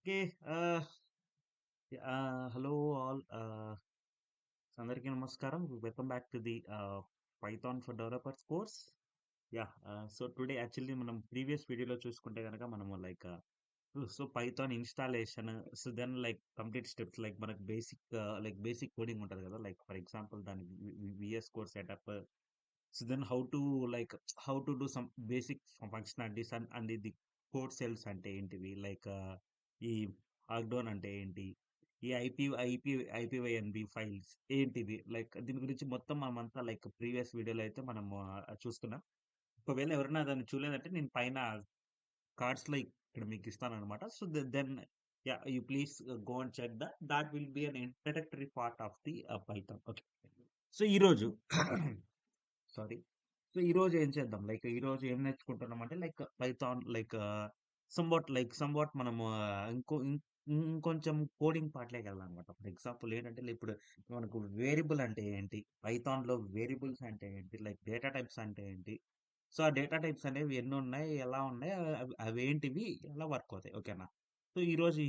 Okay. Hello all. అందరికీ నమస్కారం. Welcome back to the Python for Developers course. So today actually మనం previous వీడియోలో చూసుకుంటే కనుక మనము so Python installation so then complete steps మనకు బేసిక్ కోడింగ్ ఉంటుంది కదా ఫర్ ఎగ్జాంపుల్ దాని VS code setup so then how to do some basic functionalities and ఇది కోడ్ సెల్స్ అంటే ఏంటివి ఈ ఆర్క్డౌన్ అంటే ఏంటి ఈ ఐపీవైఎన్బి ఫైల్స్ ఏంటివి దీని గురించి మొత్తం మనమంతా ప్రీవియస్ వీడియోలో అయితే మనం చూస్తున్నాం. ఒకవేళ ఎవరైనా దాన్ని చూడలేదంటే నేను పైన కార్డ్స్ లో ఇక్కడ మీకు ఇస్తాను అనమాట. So then you please go and check that will be an introductory part of the Python. Okay. So ఈరోజు సారీ. సో ఈ రోజు ఏం చేద్దాం ఈ రోజు ఏం నేర్చుకుంటున్నాం అంటే పైథాన్ సంవాట్ మనము ఇంకొంచెం కోడింగ్ పార్ట్లోకి వెళ్దాం అనమాట. ఫర్ ఎగ్జాంపుల్ ఏంటంటే ఇప్పుడు మనకు వేరియబుల్ అంటే ఏంటి, పైథాన్ లో వేరియబుల్స్ అంటే ఏంటి, డేటా టైప్స్ అంటే ఏంటి, సో ఆ డేటా టైప్స్ అనేవి ఎన్ని ఉన్నాయి, ఎలా ఉన్నాయి, అవి ఏంటివి, ఎలా వర్క్ అవుతాయి. ఓకేనా. సో ఈ రోజు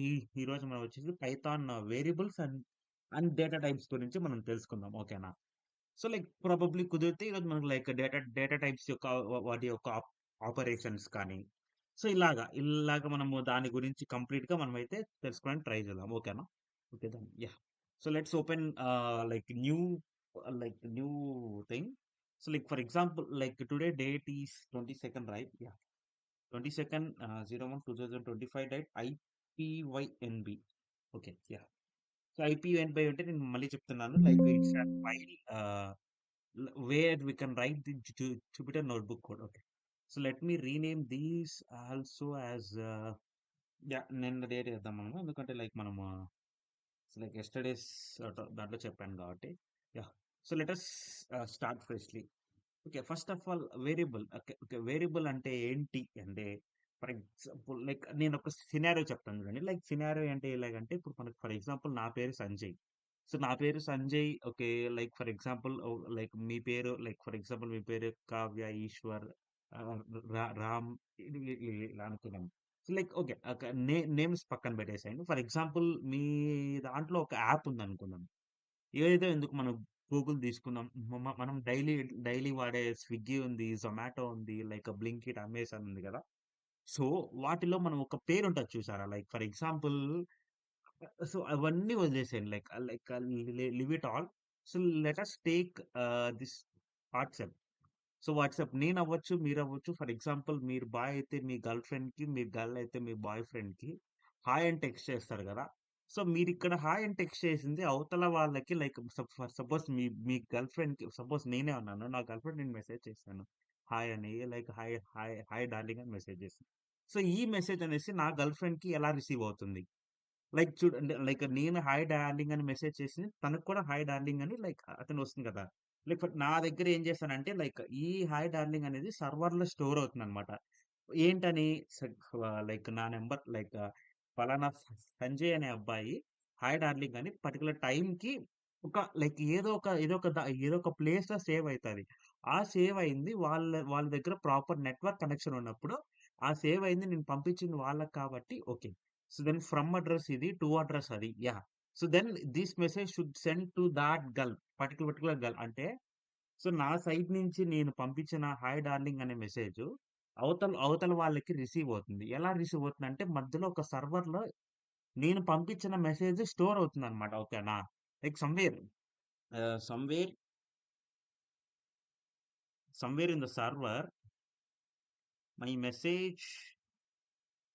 మనం వచ్చేసి Python variables and and data types గురించి మనం తెలుసుకుందాం. ఓకేనా. సో ప్రాబబ్లీ కుదిరితే ఈరోజు మనకు డేటా టైప్స్ యొక్క వాటి యొక్క ఆపరేషన్స్ కానీ సో ఇలాగా మనము దాని గురించి కంప్లీట్ గా మనం అయితే తెలుసుకోవడానికి ట్రై చేద్దాం. ఓకేనా. Okay then so let's open new thing. So for example today date is 22nd, right. 22nd 01/2025 date IPYNB. Okay. So IPYNB అంటే నేను మళ్ళీ చెప్తున్నాను, it's file where we can write the Jupyter notebook code. Okay. So let me rename these also as నిన్న date చేద్దాం మనము, ఎందుకంటే మనము yesterday's దాంట్లో చెప్పాను కాబట్టి. Yeah so let us start firstly. Okay. First of all variable. Okay. Okay. Variable అంటే ఏంటి అంటే ఫర్ ఎగ్జాంపుల్ నేను ఒక సినారియో చెప్తాను చూడండి. సినారియో అంటే ఎలాగంటే ఇప్పుడు మనకు ఫర్ ఎగ్జాంపుల్ నా పేరు సంజయ్. సో నా పేరు సంజయ్. ఓకే. ఫర్ ఎగ్జాంపుల్ మీ పేరు ఫర్ ఎగ్జాంపుల్ మీ పేరు కావ్య, ఈశ్వర్, రామ్, ఇలా అనుకున్నాం. So okay. నేమ్స్ పక్కన పెట్టేసాయండి. ఫర్ ఎగ్జాంపుల్ మీ దాంట్లో ఒక యాప్ ఉంది అనుకుందాం. ఏదైతే ఎందుకు మనం గూగుల్ తీసుకుందాం. మనం డైలీ డైలీ వాడే స్విగ్గీ ఉంది, జొమాటో ఉంది, బ్లింకిట్, అమెజాన్ ఉంది కదా. సో వాటిలో మనం ఒక పేరు ఉంటుంది చూసారా, ఫర్ ఎగ్జాంపుల్. సో అవన్నీ వదిలేసేయండి. Leave it all. So let us take this WhatsApp. So WhatsApp నేను అవ్వచ్చు, మీరు అవ్వచ్చు. ఫర్ ఎగ్జాంపుల్ మీరు బాయ్ అయితే మీ గర్ల్ ఫ్రెండ్ కి, మీరు గర్ల్ అయితే మీ బాయ్ ఫ్రెండ్ కి హాయ్ అని టెక్స్ట్ చేస్తారు కదా. సో మీరు ఇక్కడ హాయ్ అని టెక్స్ట్ చేసింది అవతల వాళ్ళకి సపోజ్ మీ మీ గర్ల్ ఫ్రెండ్ కి, సపోజ్ నేనే ఉన్నాను, నా గర్ల్ ఫ్రెండ్ నేను మెసేజ్ చేశాను హాయ్ అని, హాయ్ హాయ్ హాయ్ డార్లింగ్ అని మెసేజ్ చేస్తాను. సో ఈ మెసేజ్ అనేసి నా గర్ల్ ఫ్రెండ్ కి ఎలా రిసీవ్ అవుతుంది? చూడండి, నేను హాయ్ డార్లింగ్ అని మెసేజ్ చేసింది తనకు కూడా హాయ్ డార్లింగ్ అని అతను వస్తుంది కదా. నా దగ్గర ఏం చేస్తానంటే ఈ హాయ్ డార్లింగ్ అనేది సర్వర్ లో స్టోర్ అవుతుంది అనమాట. ఏంటని నా నెంబర్ ఫలానా సంజయ్ అనే అబ్బాయి హాయ్ డార్లింగ్ అని పర్టికులర్ టైం కి ఒక ఏదో ఒక ప్లేస్ లో సేవ్ అవుతుంది. ఆ సేవ్ అయింది వాళ్ళ దగ్గర ప్రాపర్ నెట్వర్క్ కనెక్షన్ ఉన్నప్పుడు ఆ సేవ్ అయింది నేను పంపించింది వాళ్ళకి కాబట్టి okay. So then from address ఇది, టు అడ్రస్ అది. So then this message should send to that girl, particular girl అంటే. సో నా సైడ్ నుంచి నేను పంపించిన హాయ్ డార్లింగ్ అనే మెసేజ్ అవతల అవతల వాళ్ళకి రిసీవ్ అవుతుంది. ఎలా రిసీవ్ అవుతుంది అంటే మధ్యలో ఒక సర్వర్ లో నేను పంపించిన మెసేజ్ స్టోర్ అవుతుంది అనమాట. ఓకేనా. Somewhere somewhere somewhere in the server my message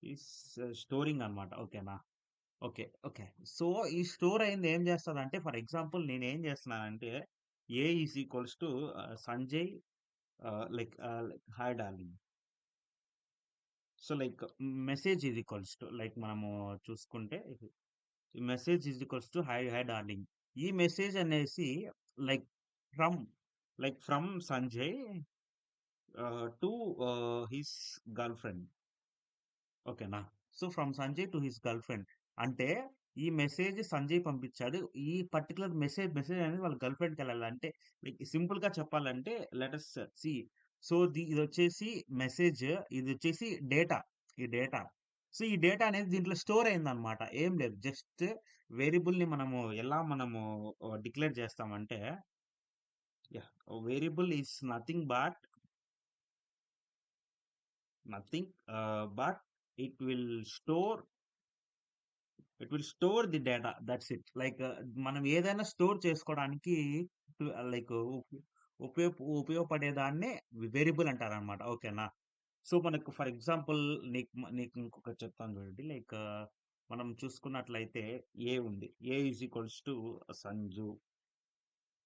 is storing అనమాట. ఓకేనా. ఓకే. ఓకే. సో ఈ స్టోర్ అయింది ఏం చేస్తదంటే ఫర్ ఎగ్జాంపుల్ నేను ఏం చేస్తున్నానంటే a is equals to Sanjay hi darling. So message is equals to మనము చూసుకుంటే message is equals to hi hi darling. ఈ మెసేజ్ అనేసి like from from Sanjay to his girlfriend. ఓకేనా. So from Sanjay to his girlfriend అంటే ఈ message Sanjay పంపించాడు. ఈ particular message message అనేది వాళ్ళ గర్ల్ ఫ్రెండ్కి వెళ్ళాలి. అంటే సింపుల్ గా చెప్పాలంటే లెటస్ సి. సో ఇది వచ్చేసి మెసేజ్, ఇది వచ్చేసి డేటా. ఈ డేటా. సో ఈ డేటా అనేది దీంట్లో స్టోర్ అయిందనమాట. ఏం లేదు. జస్ట్ వేరియబుల్‌ని మనము ఎలా మనము డిక్లేర్ చేస్తామంటే, yeah! Variable is nothing but it will store it will store the data. That's it. Like మనం ఏదైనా స్టోర్ చేసుకోవడానికి లైక్ ఉపయోగపడేదాన్నే వేరియబుల్ అంటారనమాట. ఓకేనా? సో మనకు ఫర్ ఎగ్జాంపుల్ నీకు ఇంకొకటి చెప్తాను చూడండి. లైక్ మనం చూసుకున్నట్లయితే ఏ ఉంది. A is equals to Sanju.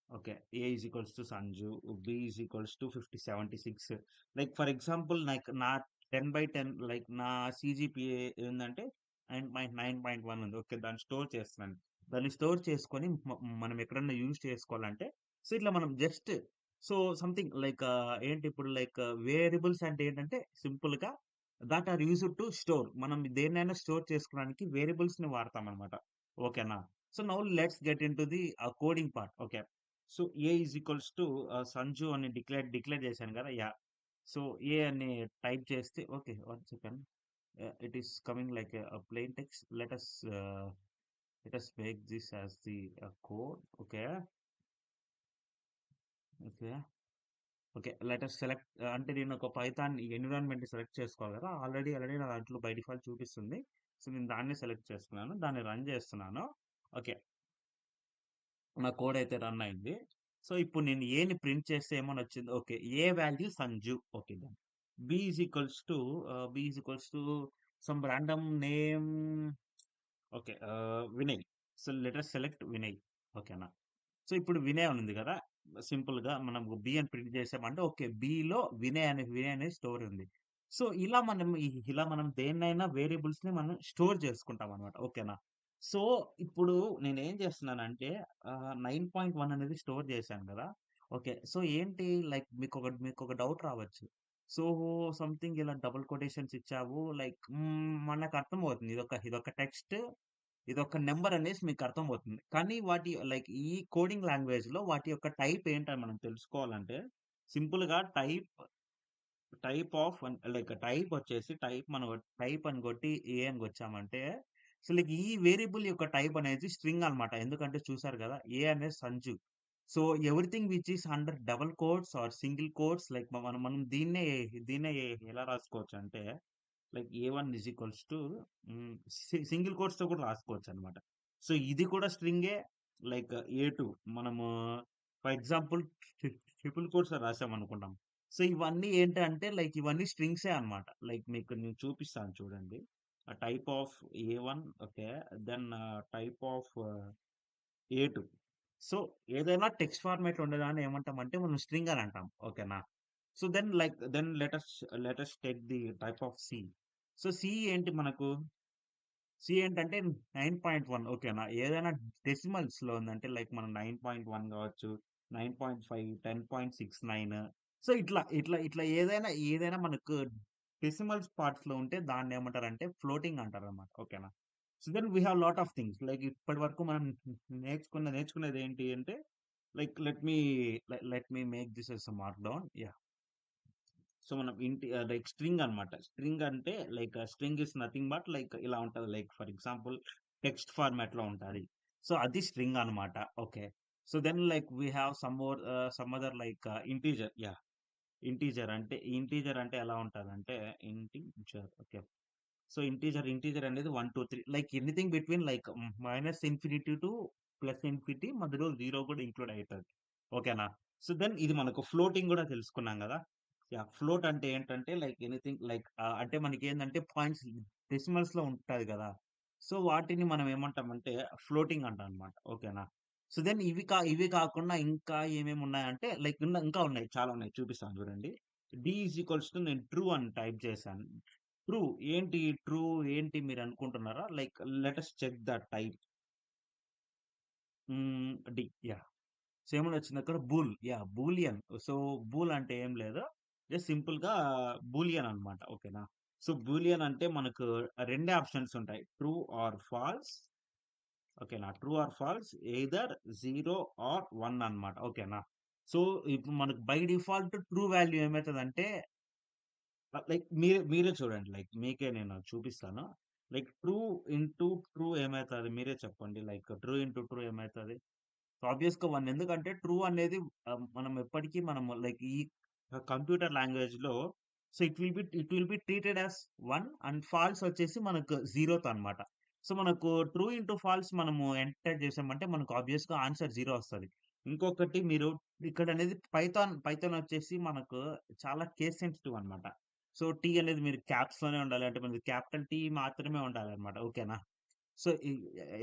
Okay. A is equals to Sanju. B is equals to 50, 76. Like for example నా 10/10 లైక్ నా సీజీపీఏ ఏందంటే 9.1 ఉంది. ఓకే. దాన్ని స్టోర్ చేస్తున్నాను. దాన్ని స్టోర్ చేసుకొని మనం ఎక్కడన్నా యూజ్ చేసుకోవాలంటే సో ఇట్లా మనం జస్ట్ సో సంథింగ్ లైక్ ఏంటి ఇప్పుడు లైక్ వేరియబుల్స్ అంటే ఏంటంటే సింపుల్‌గా that are used to store. మనం దేన్నైనా స్టోర్ చేసుకోవడానికి వేరియబుల్స్‌ని వాడతామనమాట. ఓకేనా? So now let's get into the coding part. Okay. So A is equals to Sanju అని డిక్లేర్ చేశాను కదా! యాహ్! సో ఏ అని టైప్ చేస్తే okay. 1 second. It is coming like plain text. Let us make this as the code. Okay. Okay. Okay. Let us select అంటే నేను ఒక Python environment select చేసుకోవాలి కదా! ఆల్రెడీ నా దాంట్లో బై డిఫాల్ట్ చూపిస్తుంది. సో నేను దాన్నే సెలెక్ట్ చేసుకున్నాను. దాన్ని రన్ చేస్తున్నాను. ఓకే. నా కోడ్ అయితే రన్ అయింది. సో ఇప్పుడు నేను ఏని ప్రింట్ చేస్తే ఏమని వచ్చింది? Okay. A value Sanju. Okay. Done. B is equals to B is equals to some random name. Okay. Vinay. So let us select Vinay. ఓకేనా? సో ఇప్పుడు వినయ్ అని ఉంది కదా! సింపుల్‌గా మనం బి అని ప్రింట్ చేసామంటే ఓకే. బిలో వినయ్ అనే స్టోర్ ఉంది. సో ఇలా మనం దేన్నైనా వేరియబుల్స్‌ని మనం స్టోర్ చేసుకుంటామనమాట. ఓకేనా? సో ఇప్పుడు నేనేం చేస్తున్నానంటే 9.1 అనేది స్టోర్ చేశాను కదా! ఓకే. సో ఏంటి లైక్ మీకొక డౌట్ రావచ్చు. సో సంథింగ్ ఇలా డబుల్ కొటేషన్స్ ఇచ్చావు లైక్ మనకు అర్థమవుతుంది. ఇదొక టెక్స్ట్, ఇదొక నంబర్ అనేసి మీకు అర్థమవుతుంది. కానీ వాటి లైక్ ఈ కోడింగ్ లాంగ్వేజ్‌లో వాటి యొక్క టైప్ ఏంటని మనం తెలుసుకోవాలంటే సింపుల్‌గా టైప్ ఆఫ్ లైక్ టైప్ వచ్చేసి మనం టైప్ అని కొట్టి ఏ అని కొట్టామంటే సో లైక్ ఈ వేరియబుల్ యొక్క టైప్ అనేది స్ట్రింగ్ అన్నమాట. ఎందుకంటే చూసారు కదా! ఏ అనేది Sanju. So everything which is under double quotes or single quotes like మనం దీన్నే ఎలా రాసుకోవచ్చు అంటే like a one is equals to single కోట్స్‌తో కూడా రాసుకోవచ్చనమాట. సో ఇది కూడా స్ట్రింగే లైక్ ఏ2 మనము ఫర్ ఎగ్జాంపుల్ ట్రిపుల్ కోట్స్‌లో రాసామనుకుందాం. సో ఇవన్నీ ఏంటంటే లైక్ ఇవన్నీ స్ట్రింగ్సే అన్నమాట. లైక్ మీకు నేను చూపిస్తాను చూడండి. Type of a one okay. Then type of a two. So ఏదైనా టెక్స్ట్ ఫార్మాట్‌లో ఉండేదాన్ని ఏమంటామంటే మనం స్ట్రింగ్ అని అంటాం. ఓకేనా? So then let us take the type of c. So c ఏంటి మనకు? సి ఏంటంటే 9.1 ఓకేనా? ఏదైనా డెసిమల్స్‌లో ఉందంటే లైక్ మనం 9.1 కావచ్చు, 9.5, 10.69 సో ఇట్లా ఏదైనా మనకు డెసిమల్స్ పార్ట్స్‌లో ఉంటే దాన్నేమంటారంటే ఫ్లోటింగ్ అంటారనమాట. ఓకేనా? So then we have lot of things like ఇప్పటివరకు మనం నేర్చుకునేది ఏంటి అంటే like let me make this as a markdown. Yeah! So మనం లైక్ స్ట్రింగ్ అన్నమాట. స్ట్రింగ్ అంటే like string is nothing but like ఇలా ఉంటది. లైక్ ఫర్ ఎగ్జాంపుల్ టెక్స్ట్ ఫార్మాట్‌లో ఉంటది. సో అది స్ట్రింగ్ అన్నమాట. Okay. So then like we have some other like integer. Yeah! Integer అంటే ఎలా ఉంటదంటే ఇంటిజర్ ఓకే. సో ఇంటిజర్ అనేది 1, 2, 3 like anything between like minus infinity to plus infinity మధ్యలో 0 కూడా ఇంక్లూడ్ అయితది. ఓకేనా? సో దెన్ ఇది మనకు ఫ్లోటింగ్ గూడా తెలుసుకున్నాం గదా! యాహ్! ఫ్లోట్ అంటే ఏంటంటే లైక్ ఎనీథింగ్ లైక్ అంటే మనకేందంటే పాయింట్స్ డెసిమల్స్‌లో ఉంటది గదా! సో వాటిని మనం ఏమంటామంటే ఫ్లోటింగ్ అంటామనమాట. ఓకేనా? సో దెన్ ఇవి కాకుండా ఇంకా ఏమేమి ఉన్నాయంటే లైక్ ఇంకా ఉన్నాయి. చాలా ఉన్నాయి. చూపిస్తాను చూడండి. డి ఈజ్ ఈక్వల్స్ టు నేను ట్రూ అని టైప్ చేశాను. ట్రూ ట్రూ ఏంటి మీరనుకుంటున్నారా? Like let us check the type. D yeah! So ఏమనొచ్చిందక్కడ బూలియన్. సో బూల్ అంటే ఏం లేదు. జస్ట్ సింపుల్‌గా బూలియన్ అన్నమాట. ఓకేనా? సో బూలియన్ అంటే మనకు రెండే ఆప్షన్స్ ఉంటాయి. True or false. ఓకేనా? True or false either 0 or 1 అన్నమాట. ఓకేనా? సో ఇప్పుడు మనకు బై డిఫాల్ట్ ట్రూ వాల్యూ ఏమైతదంటే లైక్ మీరే చూడండి. లైక్ మీకే నేను చూపిస్తాను. లైక్ ట్రూ ఇంటూ ట్రూ ఏమైతది మీరే చెప్పండి. లైక్ ట్రూ ఇంటూ ట్రూ ఏమైతది? ఆబ్వియస్‌గా 1 ఎందుకంటే ట్రూ అనేది మనం ఎప్పటికీ మనము లైక్ ఈ కంప్యూటర్ లాంగ్వేజ్‌లో so, it will be treated as 1 and false వచ్చేసి మనకు 0తో అన్నమాట. సో, మనకు ట్రూ ఇంటూ ఫాల్స్ మనము ఎంటర్ చేసామంటే మనకు ఆబ్వియస్‌గా ఆన్సర్ 0 వస్తది. ఇంకొకటి మీరు ఇక్కడనేది పైథాన్ వచ్చేసి మనకు చాలా కేస్ సెన్సిటివ్ అన్నమాట. సో, టీ అనేది మీరు క్యాప్స్‌లోనే ఉండాలి. అంటే మనది క్యాపిటల్ టీ మాత్రమే ఉండాలన్నమాట. ఓకేనా? సో, ఈ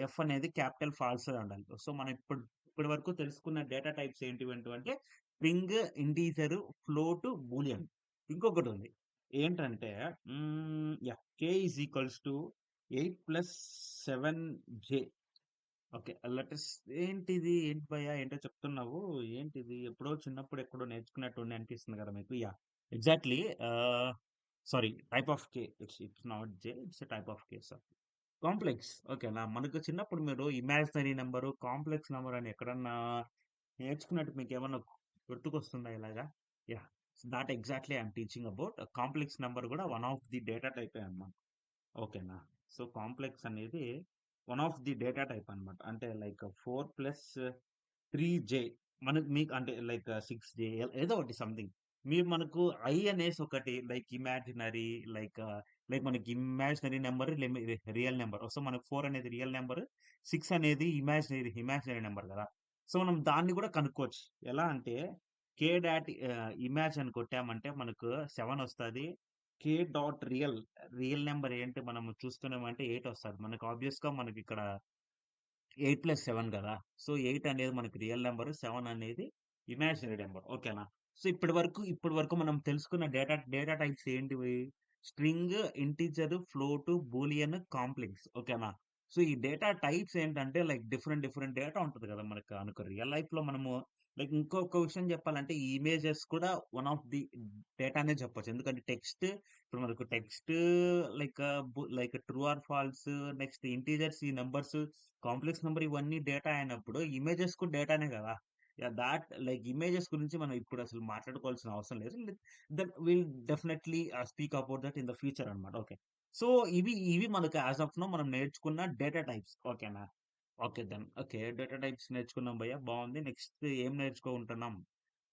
ఎఫ్ అనేది క్యాపిటల్ ఫాల్స్‌లో ఉండాలి. సో, మనం ఇప్పటి వరకు తెలుసుకున్న డేటా టైప్స్ ఏంటివంటే స్ట్రింగ్, ఇంటీజర్, ఫ్లోట్, బూలియన్. ఇంకొకటుంది. ఏంటంటే yeah! k is equals to 8 + 7j. Okay. Let us ఏంటిది? ఏంటి భయ్యా ఏంటో చెప్తున్నావు? ఏంటిది? ఎప్పుడో చిన్నప్పుడు ఎక్కడో నేర్చుకున్నట్టుండి అనిపిస్తుంది కదా మీకు. Yeah! Exactly sorry type of K. It's not J. It's a type of K. Complex. ఓకేనా. మనకు చిన్నప్పుడు మీరు ఇమాజినరీ నంబరు, కాంప్లెక్స్ నంబర్ అని ఎక్కడన్నా నేర్చుకున్నట్టు మీకేమన్నా గుర్తుకొస్తుందా ఇలాగా? Yeah! Thought exactly I am teaching about. Complex number గూడా వన్ ఆఫ్ ది డేటా టైపే అన్నమాట. ఓకేనా. సో, కాంప్లెక్స్ అనేది one of the data type అన్నమాట. అంటే లైక్ 4 + 3 మనకు మీకు అంటే లైక్ 6 ఏదో ఒకటి సంథింగ్. మీరు మనకు ఐ అనేసి ఒకటి లైక్ ఇమాజినరీ లైక్ మనకి imaginary number real number. So, మనకు 4 అనేది రియల్ నంబర్. 6 అనేది ఇమాజినరీ నంబర్ గదా! సో, మనం దాన్ని గూడా కనుక్కోవచ్చు. ఎలా అంటే ఇమాజ్ అని కొట్టామంటే మనకు 7 వస్తది. రియల్ నంబర్ ఏంటి మనము చూస్తున్నామంటే 8 వస్తది. మనకు ఆబ్వియస్‌గా మనకిక్కడ 8 + 7 గదా! సో, 8 అనేది మనకి రియల్ నంబర్. 7 అనేది ఇమాజినరీ నంబర్. ఓకేనా? సో, ఇప్పటి వరకు మనం తెలుసుకున్న డేటా టైప్స్ ఏంటివి? String, integer, float, Boolean, complex. ఓకేనా? సో, ఈ డేటా టైప్స్ ఏంటంటే లైక్ డిఫరెంట్ డేటా ఉంటది గదా! మనకు రియల్ లైఫ్‌లో మనము లైక్ ఇంకొక విషయం జెప్పాలంటే ఈ ఇమేజెస్ కూడా వన్ ఆఫ్ ది డేటానే చెప్పొచ్చు. ఎందుకంటే ఇప్పుడు మనకు text like true or false next integers ఈ నంబర్స్ కాంప్లెక్స్ నంబర్ ఇవన్నీ డేటా అయినప్పుడు ఇమేజెస్ కూడా డేటానే కదా! యాహ్! లైక్ ఇమేజెస్ గురించి మనం ఇప్పుడు అసలు మాట్లాడుకోవాల్సిన అవసరం లేదు. Then will definitely speak about that in the future అన్నమాట. ఓకే. సో, ఇవి మనకు యాస్ ఆఫ్ నౌ మనం నేర్చుకున్న డేటా టైప్స్. ఓకేనా? ఓకే. ఓకే. డేటా టైప్స్ నేర్చుకున్నాం భయ్యా బావుంది. నెక్స్ట్ ఏం నేర్చుకుంటున్నాం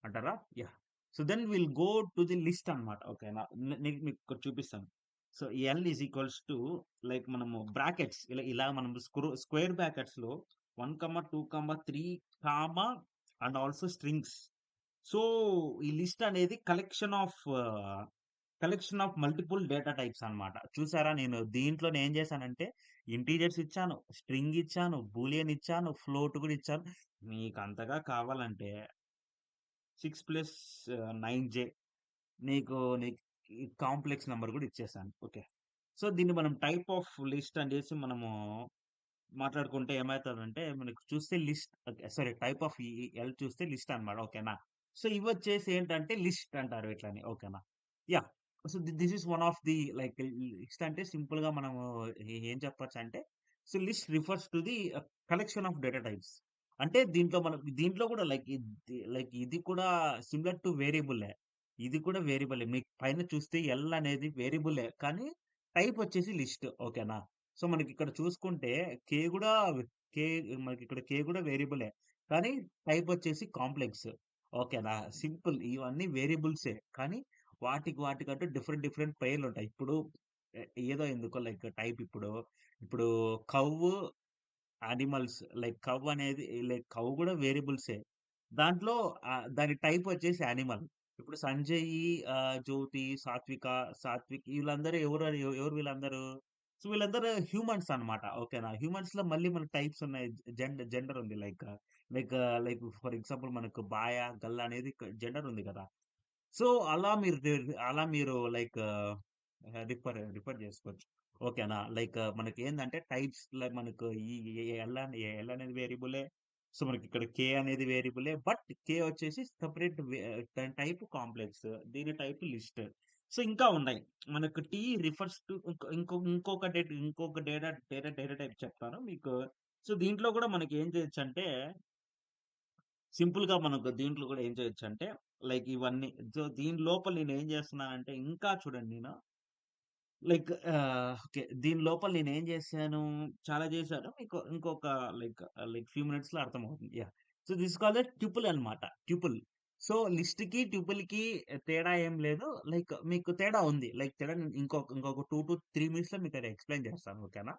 అంటారా? Yeah! So, then will go to the list అన్నమాట. ఓకేనా? నేను మీకు చూపిస్తాను. So, l is equals to like మనము బ్రాకెట్స్ ఇలా మనం స్క్వేర్ బ్రాకెట్స్‌లో 1, 2, 3 comma and also strings. So, ఈ లిస్ట్ అనేది collection of multiple data types అన్నమాట. చూసారా నేను దీంట్లోనే ఏం చేశానంటే ఇంటిజర్స్ ఇచ్చాను, స్ట్రింగ్ ఇచ్చాను, బూలియన్ ఇచ్చాను, ఫ్లోట్ కూడా ఇచ్చాను. మీకంతగా కావాలంటే 6 + 9 నీకు ఈ కాంప్లెక్స్ నంబర్ గూడా ఇచ్చేసాను. ఓకే. సో, దీన్ని మనం టైప్ ఆఫ్ లిస్ట్ అనేసి మనము మాట్లాడుకుంటే ఏమైతదంటే, మనకు చూస్తే list okay. Sorry type of l చూస్తే లిస్ట్ అన్నమాట. ఓకేనా? సో, ఇవొచ్చేసి ఏంటంటే లిస్ట్ అంటారు వీటిలని. ఓకేనా? Yeah! So, this is one of the like list అంటే సింపుల్‌గా మనము ఏం చెప్పొచ్చంటే, so, list refers to the collection of data types. అంటే దీంట్లో కూడా ఇది కూడా సిమిలర్ టు వేరియబులే. ఇది కూడా వేరియబులే. మీకు పైన చూస్తే ఎల్ అనేది వేరియబులే. కానీ టైప్ వచ్చేసి లిస్ట్. ఓకేనా? సో, మనకిక్కడ చూసుకుంటే కే గూడా కే మనకిక్కడ కే గూడా వేరియబులే. కానీ టైప్ వచ్చేసి కాంప్లెక్స్. ఓకేనా? సింపుల్ ఇవన్నీ వేరియబుల్సే. కానీ వాటికంటూ డిఫరెంట్ పేర్లుంటాయి. ఇప్పుడు ఏదో ఎందుకో లైక్ టైప్ ఇప్పుడు కౌ యానిమల్స్ లైక్ కౌ గూడా వేరియబుల్సే. దాంట్లో దాని టైప్ వచ్చేసి యానిమల్. ఇప్పుడు సంజయ్, జ్యోతి, సాత్విక్ వీళ్ళందరూ ఎవరు వీళ్ళందరూ? సో, వీళ్ళందరూ హ్యూమన్స్ అన్నమాట. ఓకేనా? హ్యూమన్స్‌లో మళ్ళీ మనకు టైప్స్ ఉన్నాయి. జెండర్ ఉంది. లైక్ ఫర్ ఎగ్జాంపుల్ మనకు బాయ, గల్ల అనేది జెండర్ ఉంది కదా! సో, అలా మీరు లైక్ రిఫర్ చేసుకోవచ్చు. ఓకేనా? లైక్ మనకేందంటే టైప్స్ మనకు ఈ ఎల్ అనేది వేరియబులే. సో, మనకిక్కడ కే అనేది వేరియబులే. బట్ కే వచ్చేసి సెపరేట్ దాని టైప్ కాంప్లెక్స్. దీని టైప్ లిస్ట్. సో, ఇంకా ఉన్నాయి. మనకు టీ రిఫర్స్ టు ఇంకొక డేటా టైప్ చెప్తాను మీకు. సో, దీంట్లో కూడా మనకి ఏం చేయొచ్చంటే సింపుల్‌గా మనకు దీంట్లో కూడా ఏం చేయొచ్చంటే లైక్ ఇవన్నీ దీని లోపల నేనేం చేస్తున్నానంటే ఇంకా చూడండి నేను లైక్ ఓకే. దీని లోపల నేనేం జేశాను, చాలా జేశాను. మీకు ఇంకొక లైక్ ఫ్యూ మినిట్స్‌లో అర్థమవుతుంది. Yeah! So, this is called a tuple అన్నమాట. ట్యుపుల్. సో, లిస్ట్‌కి, ట్యుపుల్‌కి తేడా ఏం లేదు. లైక్ మీకు తేడా ఉంది. లైక్ తేడా నేను ఇంకొక 2-3 మినిట్స్‌లో మీకది ఎక్స్‌ప్లెయిన్ చేస్తాను. ఓకేనా?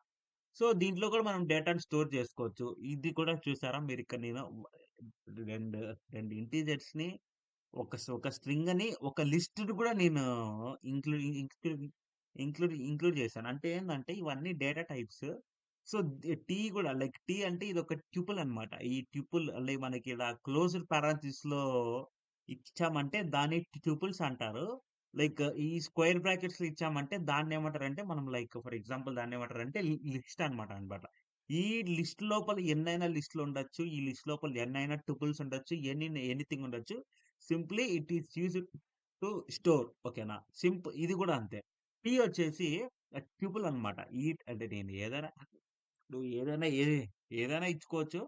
సో, దీంట్లో కూడా మనం డేటాను స్టోర్ చేసుకోవచ్చు. ఇది కూడా చూసారా మీరిక్కడ నేను 2, 2 ఇంటిజర్స్‌ని ఒక స్ట్రింగ్ అని ఒక లిస్ట్‌ని కూడా నేను ఇంక్లూడ్ ఇంక్లూడ్ ఇంక్లూడ్ చేశాను. అంటే ఏందంటే ఇవన్నీ డేటా టైప్స్. సో, టీ కూడా లైక్ టీ అంటే ఇదొక ట్యుపుల్ అన్నమాట. ఈ ట్యుపుల్ లైక్ మనకి ఇలా క్లోజ్డ్ పారాన్థసిస్‌లో ఇచ్చామంటే దాన్ని ట్యుపుల్స్ అంటారు. లైక్ ఈ స్క్వేర్ బ్రాకెట్స్‌లో ఇచ్చామంటే దాన్నేమంటారంటే మనం లైక్ ఫర్ ఎగ్జాంపుల్ దాన్నేమంటారంటే లిస్ట్ అన్నమాట. ఈ లిస్ట్ లోపల ఎన్నైనా లిస్ట్‌లు ఉండొచ్చు. ఈ లిస్ట్ లోపల ఎన్నైనా టుపుల్స్ ఉండొచ్చు. ఎనీథింగ్ ఉండొచ్చు. Simply it is used to store ఓకేనా. ఇది గూడా అంతే. టీ వచ్చేసి ట్యుపుల్ అన్నమాట. అంటే నేను ఏదైనా నువ్వు ఏదైనా ఇచ్చుకోవచ్చు.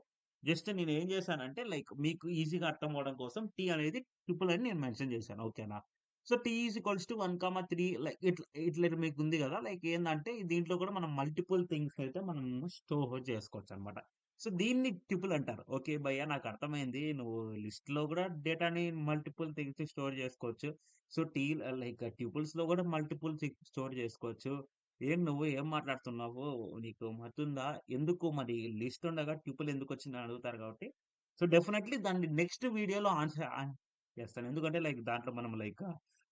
జస్ట్ నేనేం చేశానంటే లైక్ మీకు ఈజీగా అర్థం అవ్వడం కోసం టీ అనేది ట్రిపుల్ అని నేను మెన్షన్ చేశాను. ఓకేనా. So, T is equals to 1, 3 like ఇట్లా మీకుంది గదా! లైక్ ఏందంటే దీంట్లో కూడా మనం మల్టిపుల్ థింగ్స్ అయితే మనం స్టోర్ చేసుకోవచ్చనమాట. సో, దీన్ని ట్యుపుల్ అంటారు. ఓకే భయ్యా నాకు అర్థమైంది. నువ్వు లిస్ట్‌లో గూడా డేటాని మల్టిపుల్ థింగ్స్ స్టోర్ చేసుకోవచ్చు. సో, లైక్ ట్యుపుల్స్‌లో గూడా మల్టిపుల్ థింగ్స్ స్టోర్ చేసుకోవచ్చు. నువ్వు ఏం మాట్లాడుతున్నావు? నీకు మతుందా? ఎందుకు మరి లిస్ట్ ఉండగా ట్యూపుల్ ఎందుకొచ్చిందని అడుగుతారు కాబట్టి, సో, డెఫినైట్‌లీ దాన్ని నెక్స్ట్ వీడియోలో చేస్తాను. ఎందుకంటే లైక్ దాంట్లో మనం లైక్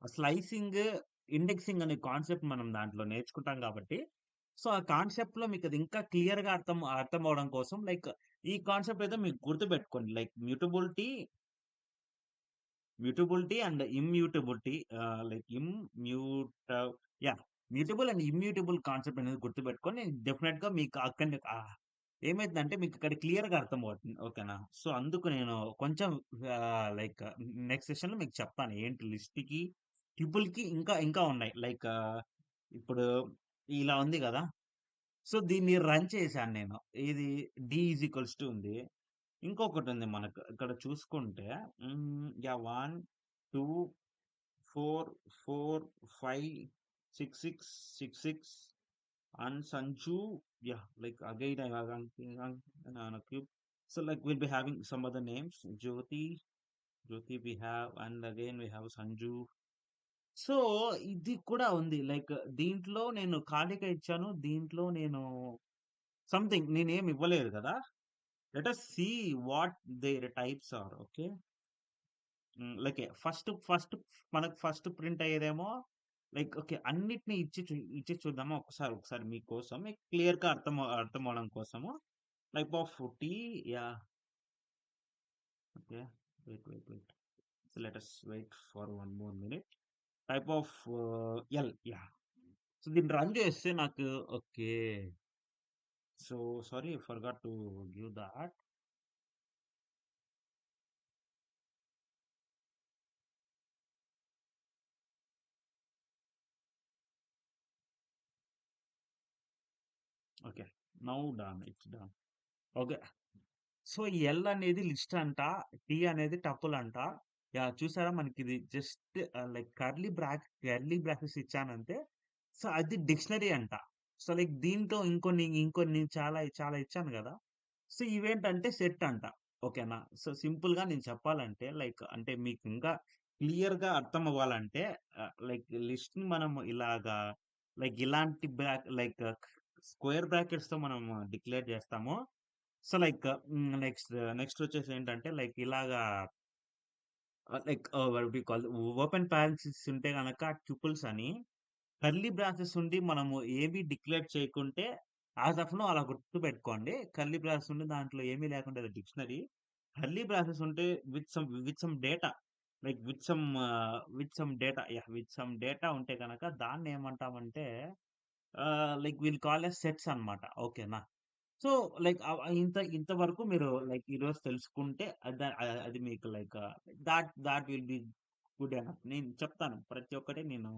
స్లైసింగ్, ఇండెక్సింగ్ అనే కాన్సెప్ట్ మనం దాంట్లో నేర్చుకుంటాం కాబట్టి, సో, ఆ కాన్సెప్ట్‌లో మీకది ఇంకా క్లియర్‌గా అర్థం అవ్వడం కోసం లైక్ ఈ కాన్సెప్ట్ అయితే మీకు గుర్తుపెట్టుకోండి. Like mutability and immutability like yeah! Mutable and immutable concept అనేది గుర్తుపెట్టుకొని డెఫినెట్‌గా మీకు అక్కడనే ఏమైద్దంటే మీకక్కడ క్లియర్‌గా అర్థమవుతుంది. ఓకేనా? సో, అందుకు నేను కొంచెం లైక్ నెక్స్ట్ సెషన్‌లో మీకు చెప్తాను. ఏంటి లిస్ట్‌కి, ట్యుపుల్‌కి ఇంకా ఉన్నాయి. లైక్ ఇప్పుడు ఇలా ఉంది గదా! సో, దీన్ని రన్ చేశాను నేను. ఇది డి ఈజ్ ఈక్వల్స్ టు ఉంది. ఇంకొకటుంది మనకు ఇక్కడ చూసుకుంటే yeah! 1, 2, 4, 4, 5, 6, 6, 6, 6 and Sanju, yeah, like again I have on a cube. So like we'll be having some other names. Jyoti we have, and again we have Sanju. So, ఇది కూడా ఉంది. Like దీంట్లో నేను ఖాళీగా ఇచ్చాను. దీంట్లో నేను సంథింగ్ నేనేమి ఇవ్వలేదు కదా! Let us see what there types are. Okay. Like first మనకు ఫస్ట్ ప్రింట్ అయ్యేదేమో లైక్ ఓకే. అన్నిటిని ఇచ్చి చూద్దామా ఒకసారి మీకోసం మీకు క్లియర్‌గా అర్థం అవ్వడం కోసము. Type of t yeah! Okay. Wait. So, let us wait for one more minute. Type of l yeah! So, దీన్ని రన్ చేస్తే నాకు okay. So, sorry I forgot to give that. Okay. Now done. It's done. Okay. So, l అనేది list అంట. T అనేది tuple అంట. Yeah! చూసారా మనకిది just like curly brackets ఇచ్చానంతే. సో, అది డిక్షనరీ అంట. సో, లైక్ దీంట్లో ఇంకొన్ని చాలా ఇచ్చాను గదా! సో, ఇవేంటంటే సెట్ అంట. ఓకేనా? సో, సింపుల్‌గా నేను చెప్పాలంటే లైక్ అంటే మీకు ఇంకా క్లియర్‌గా అర్థం అవ్వాలంటే లైక్ లిస్ట్‌ని మనం ఇలాగా లైక్ ఇలాంటి లైక్ స్క్వేర్ బ్రాకెట్స్‌తో మనం డిక్లేర్ చేస్తామో సో, లైక్ నెక్స్ట్ వచ్చేసి ఏంటంటే లైక్ ఇలాగా like what we call open parenthesis ఉంటే గనక ట్యుపుల్స్ అని, కర్లీ బ్రాసెస్ ఉండి మనము ఏవి డిక్లేర్ చేయకుంటే యాస్ ఆఫ్ నౌ అలా గుర్తుపెట్టుకోండి. కర్లీ బ్రాసెస్ ఉండి దాంట్లో ఏమీ లేకుంటే అది డిక్షనరీ. కర్లీ బ్రాసెస్ ఉంటే with some data like with some data ఉంటే గనక దాన్ని ఏమంటామంటే like we'll call as sets అన్నమాట. ఓకేనా? సో, లైక్ ఇంతవరకు మీరు లైక్ ఈరోజు తెలుసుకుంటే అది మీకు like thought will be good enough. నేను చెప్తాను. ప్రతి ఒక్కటి నేను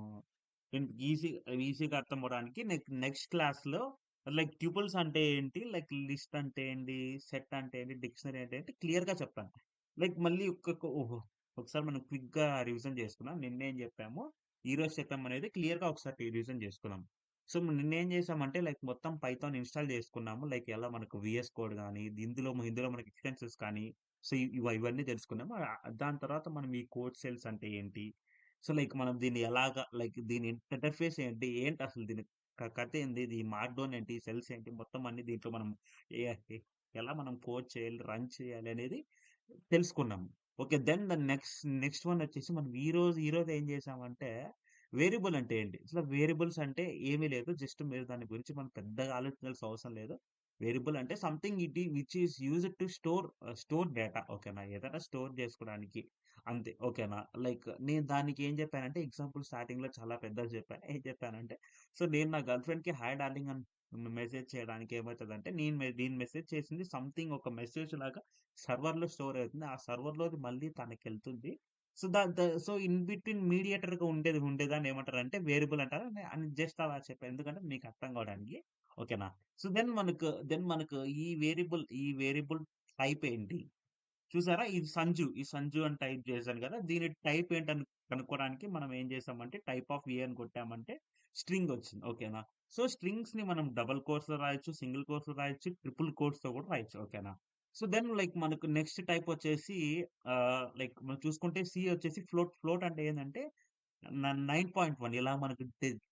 ఈజీగా అర్థం అవ్వడానికి నెక్స్ట్ క్లాస్‌లో లైక్ ట్యుపుల్స్ అంటే ఏంటి? లైక్ లిస్ట్ అంటే ఏంటి? సెట్ అంటే ఏంటి? డిక్షనరీ అంటే ఏంటి? క్లియర్‌గా చెప్తాను. లైక్ మళ్ళీ ఓహో! ఒకసారి మనం క్విక్‌గా రివిజన్ చేసుకుందాం. నిన్నేం చెప్పామో, ఈరోజు చెప్పామనేది క్లియర్‌గా ఒకసారి రివిజన్ చేసుకుందాం. సో, నిన్నేం చేసామంటే లైక్ మొత్తం పైథాన్ ఇన్‌స్టాల్ చేసుకున్నాము. లైక్ ఎలా మనకు వీఎస్ కోడ్ గాని, ఇందులో మనకి ఎక్స్‌టెన్షన్స్ కానీ, సో, ఇవన్నీ తెలుసుకున్నాము. దాని తర్వాత మనం ఈ కోడ్ సెల్స్ అంటే ఏంటి? సో, లైక్ మనం దీన్ని ఎలాగా లైక్ దీని ఇంటర్ఫేస్ ఏంటి? ఏంటి అసలు దీని కథ ఏంది? ఈ మార్క్‌డౌన్ ఏంటి? సెల్స్ ఏంటి? మొత్తం అన్నీ దీంట్లో మనం ఎ ఎ ఎలా మనం కోడ్ చేయాలి, రన్ చేయాలి అనేది తెలుసుకున్నాము. Okay. Then the next one వచ్చేసి మనం ఈరోజు ఏం చేసామంటే, వేరియబుల్ అంటే ఏంటి? అసలు వేరియబుల్స్ అంటే ఏమీ లేదు. జస్ట్ మీరు దాని గురించి మనం పెద్దగా ఆలోచించాల్సిన అవసరం లేదు. వేరియబుల్ అంటే something which is used to store data. ఓకేనా? ఏదైనా స్టోర్ చేసుకోవడానికి అంతే. ఓకేనా? లైక్ నేను దానికి ఏం చెప్పానంటే ఎగ్జాంపుల్ స్టార్టింగ్‌లో చాలా పెద్దది చెప్పాను. ఏం చెప్పానంటే, సో, నేను నా గర్ల్ ఫ్రెండ్‌కి హాయ్ డార్లింగ్ అని మెసేజ్ చేయడానికి ఏమైతదంటే, నేను మెసేజ్ చేసింది సంథింగ్ ఒక మెసేజ్ లాగా సర్వర్‌లో స్టోర్ అవుతుంది. ఆ సర్వర్‌లోది మళ్ళీ తనకెళ్తుంది. So, the the so, in between మీడియేటర్‌గా ఉండేదాన్ని ఏమంటారంటే వేరియబుల్ అంటారు. అని జస్ట్ అలా చెప్పాను. ఎందుకంటే మీకు అర్థం కావడానికి. ఓకేనా? సో, దెన్ మనకు ఈ వేరియబుల్ టైప్ ఏంటి? చూసారా? ఈ సంజు అని టైప్ చేశాను కదా! దీని టైప్ ఏంటని కనుక్కోవడానికి మనం ఏం చేసామంటే టైప్ ఆఫ్ ఏ అని కొట్టామంటే స్ట్రింగ్ వచ్చింది. ఓకేనా? సో, స్ట్రింగ్స్‌ని మనం డబుల్ కోట్స్‌లో రాయొచ్చు, సింగిల్ కోట్స్‌లో రాయొచ్చు, ట్రిపుల్ కోట్స్‌తో కూడా రాయొచ్చు. ఓకేనా? సో, దెన్ లైక్ మనకు నెక్స్ట్ టైప్ వచ్చేసి లైక్ మనం చూసుకుంటే సి వచ్చేసి ఫ్లోట్ అంటే ఏందంటే 9.1 ఇలా మనకు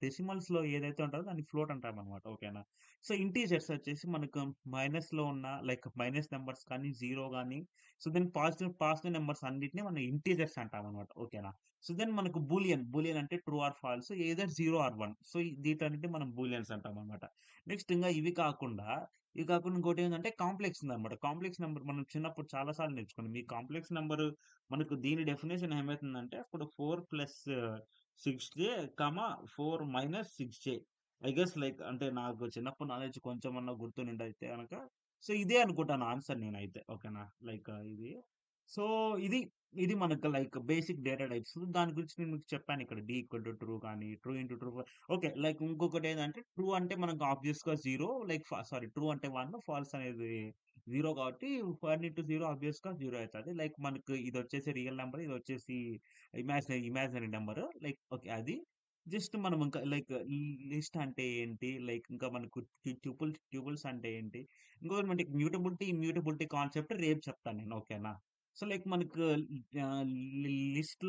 డెసిమల్స్‌లో ఏదైతే ఉంటదో దాన్ని ఫ్లోట్ అంటామనమాట. ఓకేనా? సో, ఇంటీజర్స్ వచ్చేసి మనకు మైనస్‌లో ఉన్న లైక్ మైనస్ నంబర్స్ కానీ, 0 గాని, సో, దెన్ పాజిటివ్ నంబర్స్ అన్నిటిని మనం ఇంటీజర్స్ అంటామనమాట. ఓకేనా? సో, దెన్ మనకు బూలియన్ అంటే true or false either 0 or 1. So, వీటన్నిటిని మనం బూలియన్స్ అంటామనమాట. నెక్స్ట్ ఇంగా ఇవి కాకుండా ఇంకోటేంటంటే కాంప్లెక్స్ ఉందనమాట. కాంప్లెక్స్ నంబర్ మనం చిన్నప్పుడు చాలా సార్లు నేర్చుకున్నాం. ఈ కాంప్లెక్స్ నంబరు మనకు దీని డెఫినిషన్ ఏమైతుందంటే అప్పుడు 4 ప్లస్ 6జే, 4 మైనస్ 6జే. ఐ గెస్ లైక్ అంటే నాకు చిన్నప్పుడు నాలెడ్జ్ కొంచెమన్నా గుర్తుండయితే గనక సో, ఇదే అనుకుంటాను ఆన్సర్ నేనైతే. ఓకేనా? లైక్ ఇది. సో, ఇది ఇది మనకు లైక్ బేసిక్ డేటా టైప్స్. దాని గురించి నేను మీకు చెప్పాను ఇక్కడ డి ఈక్వల్ టు ట్రూ గాని, true into true okay. Like ఇంకొకటేందంటే ట్రూ అంటే మనకు ఆబ్వియస్‌గా 0 లైక్ సారీ ట్రూ అంటే 1 ఫాల్స్ అనేది 0 కాబట్టి 1 ఇంటూ 0 ఆబ్వియస్‌గా 0 అయితది. లైక్ మనకు ఇదొచ్చేసి రియల్ నంబర్. ఇదొచ్చేసి ఇమాజినరీ నంబర్. Like okay. అది. జస్ట్ మనం ఇంకా లైక్ లిస్ట్ అంటే ఏంటి? లైక్ ఇంకా మనకు ట్యూపుల్స్ అంటే ఏంటి? ఇంకొకటి మనకి ఇమ్యూటబిలిటీ కాన్సెప్ట్ రేపు చెప్తాను నేను. ఓకేనా? సో, లైక్ మనకు ఆహ్, లిస్ట్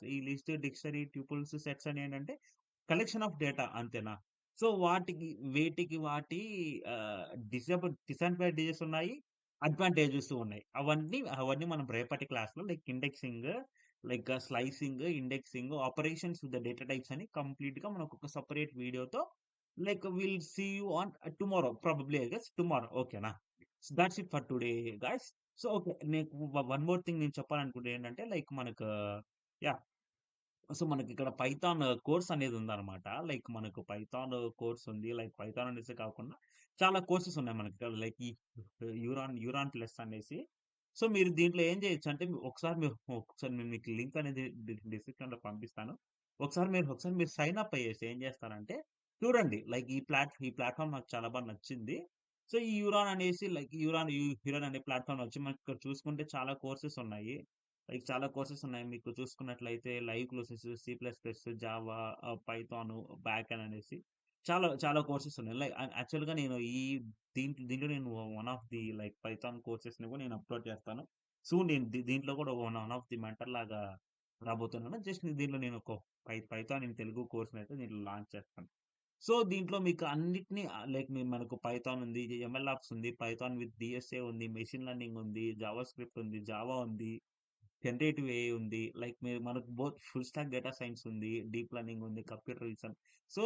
ఈ లిస్ట్, డిక్షనరీ, ట్యూపుల్స్, సెట్స్ అని ఏంటంటే కలెక్షన్ ఆఫ్ డేటా అంతేనా? సో, వాటి ఆహ్, డిసడ్వాంటేజెస్ ఉన్నాయి. అడ్వాంటేజెస్ ఉన్నాయి. అవన్నీ మనం రేపటి క్లాస్‌లో like indexing, like slicing, indexing, operations with the data types అని కంప్లీట్‌గా మనకొక సెపరేట్ వీడియోతో like will see you on tomorrow probably I guess tomorrow ఓకేనా? So, that's it for today guys. So, okay. నీకు వన్ మోర్ థింగ్ నేను చెప్పాలనుకుంటే ఏంటంటే like మనకు యాహ్! సో, మనకిక్కడ పైథాన్ కోర్స్ అనేది ఉందనమాట. లైక్ మనకు పైథాన్ కోర్స్ ఉంది. లైక్ పైథాన్ అనేసే కాకుండా చాలా కోర్సెస్ ఉన్నాయి మనకిక్కడ. లైక్ ఈ యూరాన్ ప్లస్ అనేసి. సో, మీరు దీంట్లో ఏం చేయొచ్చంటే ఒకసారి నేను మీకు లింక్ అనేది డిస్క్రిప్షన్‌లో పంపిస్తాను. ఒకసారి మీరు సైన్ అప్ అయ్యేసి ఏం చేస్తారంటే చూడండి. లైక్ ఈ ప్లాట్‌ఫార్మ్ నాకు చాలా బాగా నచ్చింది. సో, ఈ యూరాన్ అనేసి లైక్ యూరాన్ అనే ప్లాట్‌ఫార్మ్ వచ్చి మనకిక్కడ చూసుకుంటే చాలా కోర్సెస్ ఉన్నాయి. లైక్ చాలా కోర్సెస్ ఉన్నాయి. మీకు చూసుకున్నట్లయితే live courses, C plus plus, Java, Python, backend అనేసి చాలా చాలా కోర్సెస్ ఉన్నాయి. లైక్ యాక్చువల్‌గా నేను దీంట్లో నేను one of the like Python కోర్సెస్‌ని కూడా నేను అప్‌లోడ్ చేస్తాను. సూన్ నేను దీంట్లో కూడా వన్ ఆఫ్ ది మెంటర్ లాగా రాబోతున్నాను. జస్ట్ దీంట్లో నేను ఒక పైథాన్ ఇన్ తెలుగు కోర్స్‌నైతే దీంట్లో లాంచ్ చేస్తాను. సో, దీంట్లో మీకు అన్నిటిని లైక్ మనకు పైథాన్ ఉంది, ఎంఎల్ఆప్స్ ఉంది, పైథాన్ విత్ డీఎస్ఏ ఉంది, మెషిన్ లెర్నింగ్ ఉంది, జావా స్క్రిప్ట్ ఉంది, జావా ఉంది. జనరేటివ్ ఏఐ ఉంది. లైక్ మనకు both full stack data science ఉంది. డీప్ లెర్నింగ్ ఉంది. Computer vision. So,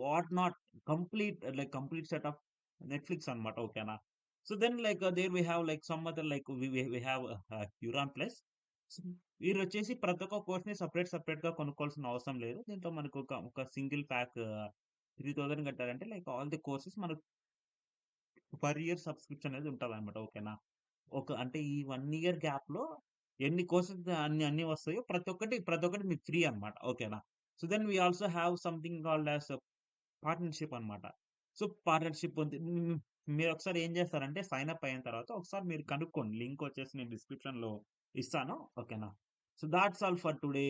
what not complete set of Netflix అన్నమాట. ఓకేనా? So, then like there we have like some other like we have Euron plus. వీరొచ్చేసి ప్రతి ఒక్క కోర్స్‌ని సెపరేట్‌గా కొనుక్కోవాల్సిన అవసరం లేదు. దీంట్లో మనకు ఒక సింగిల్ ప్యాక్ 3000 కట్టారంటే లైక్ ఆల్ ది కోర్సెస్ మనకు పర్ ఇయర్ సబ్స్క్రిప్షన్ అనేది ఉంటదన్నమాట. ఓకేనా? అంటే ఈ 1 ఇయర్ గ్యాప్‌లో ఎన్ని కోర్సెస్ అన్ని వస్తాయో ప్రతి ఒక్కటి మీకు ఫ్రీ అన్నమాట. ఓకేనా? So, then we also have something called as partnership అన్నమాట. సో, పార్ట్నర్‌షిప్ ఉంది. మీరొకసారి ఏం చేస్తారంటే సైన్ అప్ అయిన తర్వాత ఒకసారి మీరు కనుక్కోండి. లింక్ వచ్చేసి నేను డిస్క్రిప్షన్‌లో ఇస్తాను. ఓకేనా? So, thoughts all for today